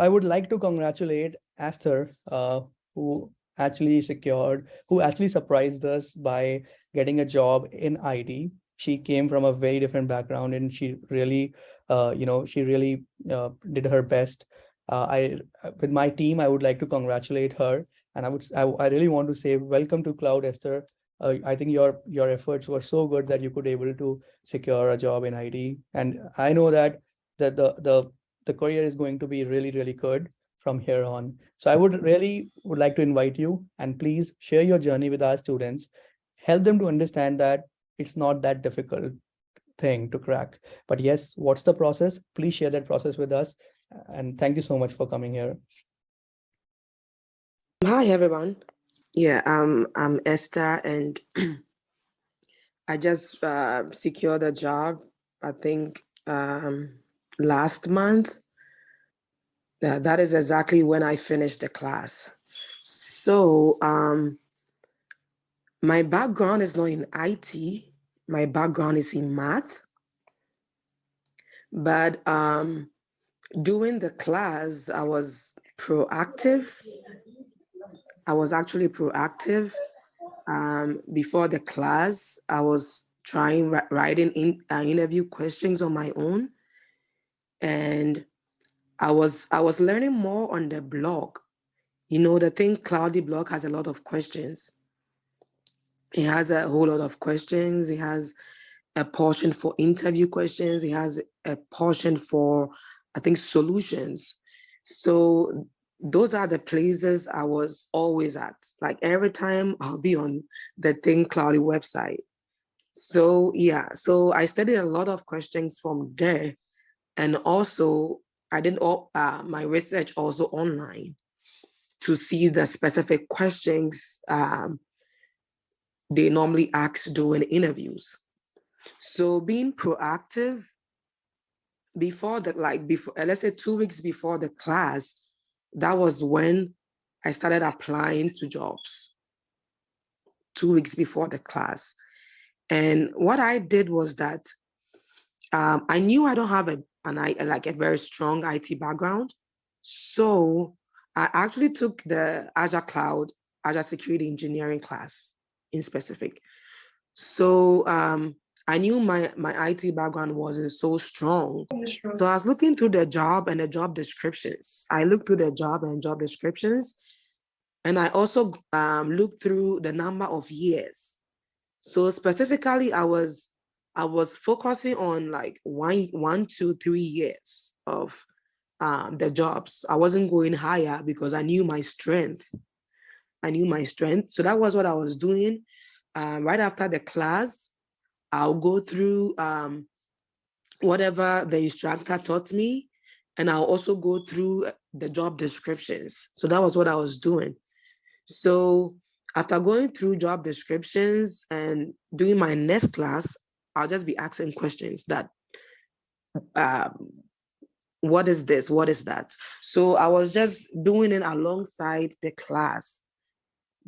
I would like to congratulate Esther, who who actually surprised us by getting a job in IT. She came from a very different background, and she really, she really did her best. With my team, I would like to congratulate her, and I really want to say welcome to Cloud, Esther. I think your efforts were so good that you could able to secure a job in IT, and I know that the career is going to be really, really good from here on. So I would like to invite you, and please share your journey with our students. Help them to understand that it's not that difficult thing to crack. But yes, what's the process? Please share that process with us. And thank you so much for coming here. Hi, everyone. Yeah, I'm Esther, and I just secured a job, I think, last month. That is exactly when I finished the class. So my background is not in IT. My background is in math. But during the class, I was proactive. I was actually proactive. Before the class, I was writing interview questions on my own, and I was learning more on the blog. You know, the Thinkcloudly blog has a lot of questions. It has a whole lot of questions. It has a portion for interview questions. It has a portion for, I think, solutions. So those are the places I was always at. Like every time I'll be on the Thinkcloudly website. So yeah, so I studied a lot of questions from there. And also I did all my research also online to see the specific questions they normally ask during interviews. So being proactive before let's say 2 weeks before the class, that was when I started applying to jobs. 2 weeks before the class. And what I did was that I knew I don't have a very strong IT background. So I actually took the Azure Security Engineering class in specific. So I knew my IT background wasn't so strong. So I was looking through the job and the job descriptions. I looked through the job and job descriptions, and I also looked through the number of years. So specifically, I was focusing on like 1, 2, 3 years of the jobs. I wasn't going higher because I knew my strength. So that was what I was doing. Right after the class, I'll go through whatever the instructor taught me, and I'll also go through the job descriptions. So that was what I was doing. So after going through job descriptions and doing my next class, I'll just be asking questions that, what is this? What is that? So I was just doing it alongside the class,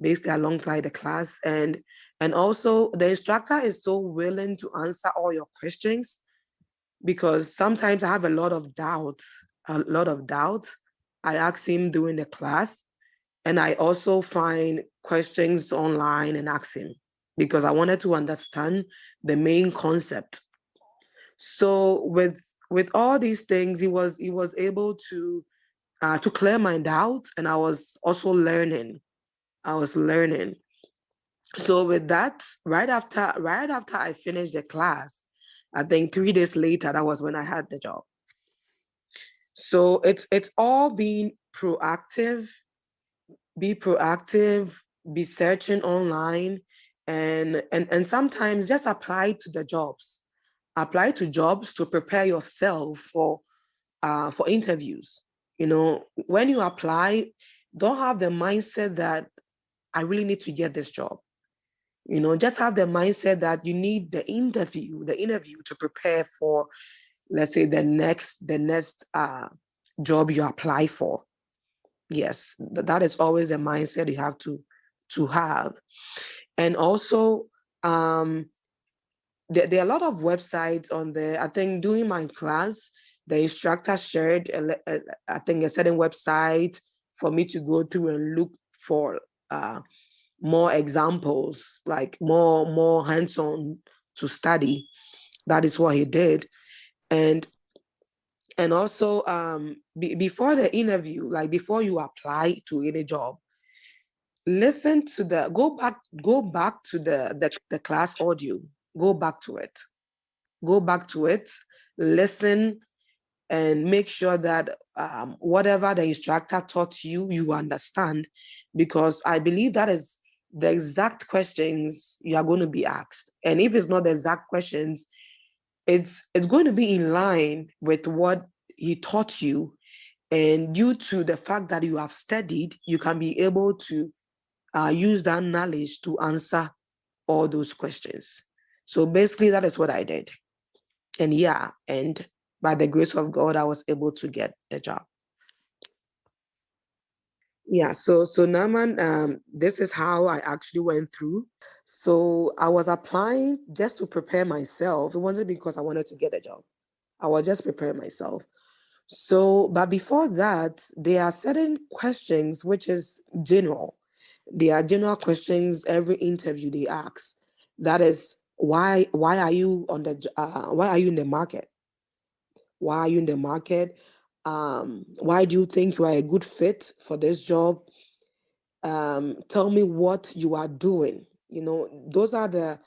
basically alongside the class. And also the instructor is so willing to answer all your questions, because sometimes I have a lot of doubts. I ask him during the class, and I also find questions online and ask him, because I wanted to understand the main concept. So with all these things, he was able to clear my doubts, and I was also learning. So with that, right after I finished the class, I think 3 days later, that was when I had the job. So it's all being proactive. Be proactive, be searching online, and sometimes just apply to the jobs. Apply to jobs to prepare yourself for interviews. You know, when you apply, don't have the mindset that I really need to get this job. You know, just have the mindset that you need the interview to prepare for, let's say, the next job you apply for. Yes, that is always a mindset you have to have. And also, there are a lot of websites on there. I think during my class, The instructor shared, I think, a certain website for me to go through and look for more examples, like more hands-on to study. That is what he did. And also before the interview, like before you apply to any job, listen to go back to the class audio. Go back to it. Go back to it. Listen and make sure that whatever the instructor taught you, you understand, because I believe that is the exact questions you are going to be asked. And if it's not the exact questions, it's going to be in line with what he taught you. And due to the fact that you have studied, you can be able to use that knowledge to answer all those questions. So basically, that is what I did. And yeah, and by the grace of God, I was able to get the job. Yeah, so Naman, this is how I actually went through. So I was applying just to prepare myself. It wasn't because I wanted to get a job. I was just preparing myself. So, but before that, there are certain questions which is general. There are general questions every interview they ask. That is why are you on the why are you in the market? Why are you in the market? Why do you think you are a good fit for this job? Tell me what you are doing. Those are the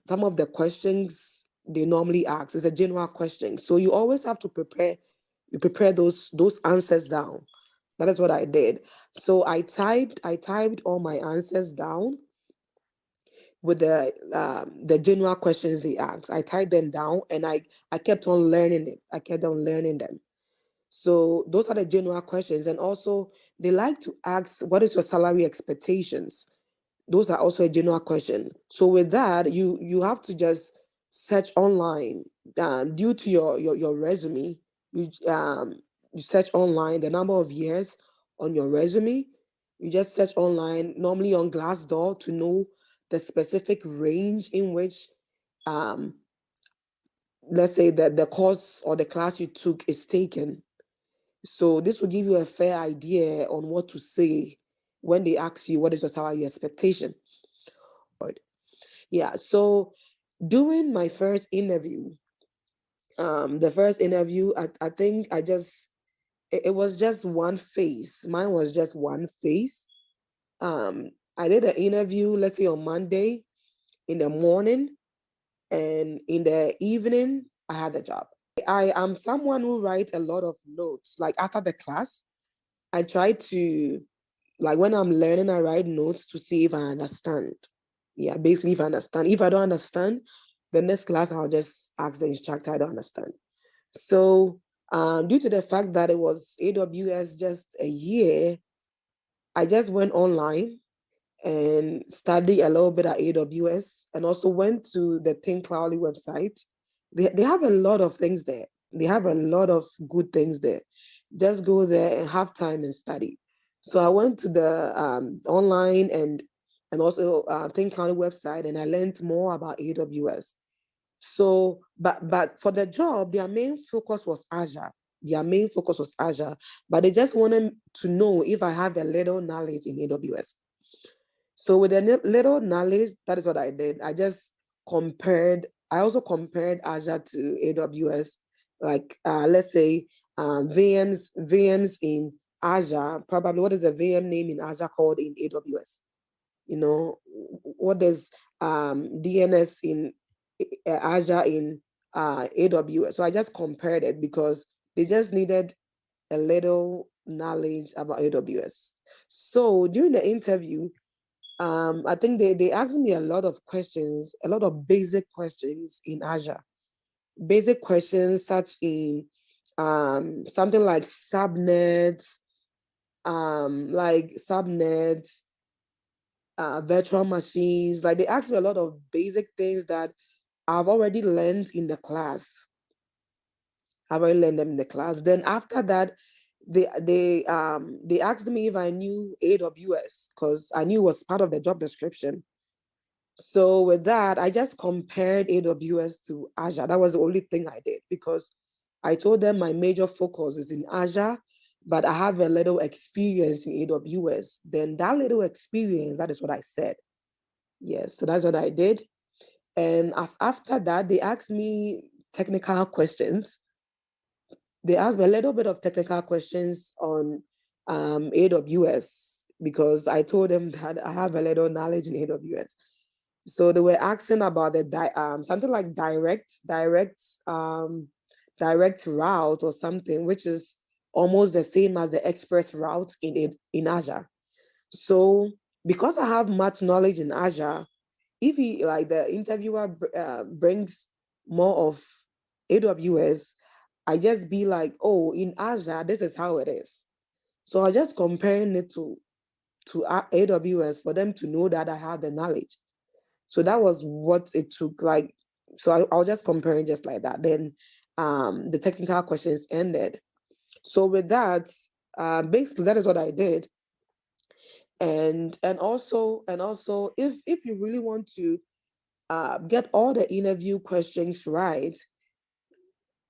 some of the questions they normally ask. It's a general question, so you always have to prepare. You prepare those answers down. That is what I did. So I typed all my answers down with the general questions they asked. I typed them down, and I kept on learning it. I kept on learning them. So those are the general questions. And also they like to ask, what is your salary expectations? Those are also a general question. So with that, you have to just search online. Due to your resume, you search online the number of years on your resume. You just search online, normally on Glassdoor, to know the specific range in which, um, let's say, that the course or the class you took is taken. So this will give you a fair idea on what to say when they ask you what is your salary expectation. Yeah. So during my first interview, the first interview, I think it was just one phase. Mine was just one phase. I did an interview, let's say on Monday in the morning, and in the evening, I had a job. I am someone who writes a lot of notes. Like after the class, I try to, like when I'm learning, I write notes to see if I understand. Yeah, basically if I understand. If I don't understand, the next class I'll just ask the instructor, I don't understand. So due to the fact that it was AWS just a year, I just went online and studied a little bit at AWS, and also went to the Thinkcloudly website. They have a lot of things there. They have a lot of good things there. Just go there and have time and study. So I went to the online and also Thinkcloudly website, and I learned more about AWS. So, but for the job, their main focus was Azure. Their main focus was Azure, but they just wanted to know if I have a little knowledge in AWS. So with a little knowledge, that is what I did. I also compared Azure to AWS. Like let's say VMs in Azure, probably what is the VM name in Azure called in AWS? What does DNS in Azure in AWS? So I just compared it because they just needed a little knowledge about AWS. So during the interview, I think they asked me a lot of questions, a lot of basic questions in Azure. Basic questions such in something like subnets, virtual machines. Like they asked me a lot of basic things that I've already learned in the class. I've already learned them in the class. Then after that, they asked me if I knew AWS, because I knew it was part of the job description. So with that, I just compared AWS to Azure. That was the only thing I did, because I told them my major focus is in Azure, but I have a little experience in AWS. Then that little experience, that is what I said. Yes, so that's what I did. And as after that, they asked me technical questions. They asked me a little bit of technical questions on AWS because I told them that I have a little knowledge in AWS. So they were asking about the something like direct route or something, which is almost the same as the express route in Azure. So because I have much knowledge in Azure, if he like the interviewer brings more of AWS, I just be like, oh, in Azure, this is how it is. So I just comparing it to AWS for them to know that I have the knowledge. So that was what it took. Like, so I was just comparing just like that. Then the technical questions ended. So with that, basically that is what I did. And also if you really want to get all the interview questions right,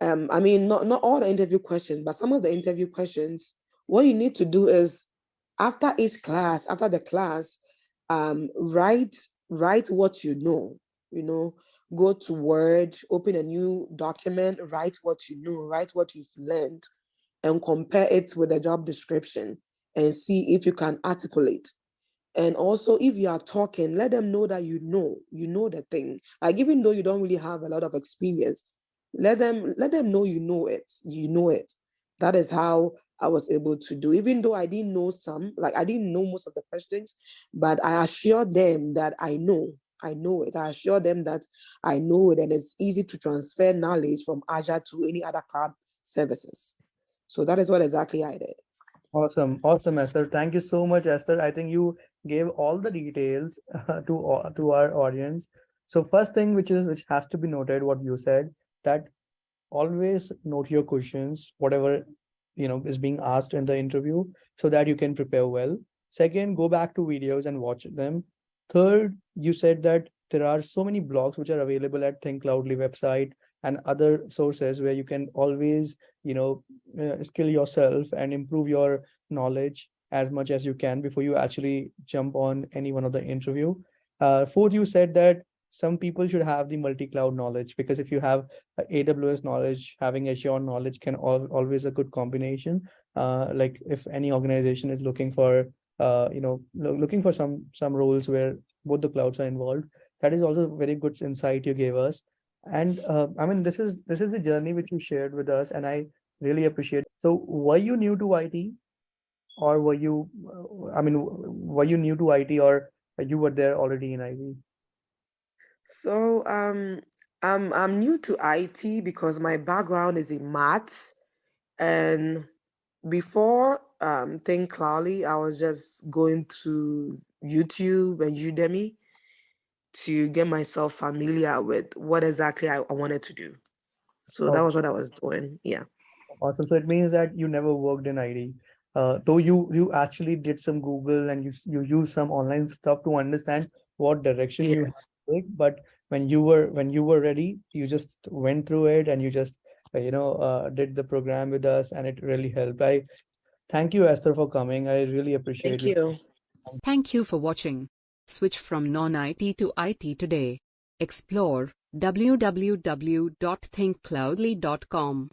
I mean not all the interview questions, but some of the interview questions, what you need to do is after each class, after the class, write what you know, go to Word, open a new document, write what you know, write what you've learned, and compare it with the job description and see if you can articulate. And also, if you are talking, let them know that you know the thing. Like even though you don't really have a lot of experience, let them know you know it. You know it. That is how I was able to do. Even though I didn't know some, like I didn't know most of the questions, but I assured them that I know. I know it. I assure them that I know it, and it's easy to transfer knowledge from Azure to any other cloud services. So that is what exactly I did. Awesome, awesome, Esther. Thank you so much, Esther. I think you gave all the details to our audience. So first thing which has to be noted, what you said, that always note your questions, whatever is being asked in the interview, so that you can prepare well. Second, go back to videos and watch them. Third, you said that there are so many blogs which are available at Thinkcloudly website and other sources where you can always skill yourself and improve your knowledge as much as you can before you actually jump on any one of the interview. Fourth, you said that some people should have the multi-cloud knowledge, because if you have AWS knowledge, having Azure knowledge can always a good combination. Like if any organization is looking for looking for some roles where both the clouds are involved, that is also very good insight you gave us. And I mean, this is the journey which you shared with us, and I really appreciate. So were you new to IT, or were you I mean, were you new to IT, or you were there already in IT? So I'm new to IT because my background is in maths, and before Think Cloudly, I was just going to YouTube and Udemy to get myself familiar with what exactly I wanted to do. So that was what I was doing. Yeah. Awesome. So it means that you never worked in IT. Though you actually did some Google and you use some online stuff to understand what direction you have Yes. to take. But when you were ready, you just went through it and you just did the program with us, and it really helped. I thank you, Esther, for coming. I really appreciate Thank you. you. Thank you for watching. Switch from non-IT to IT today. Explore www.thinkcloudly.com.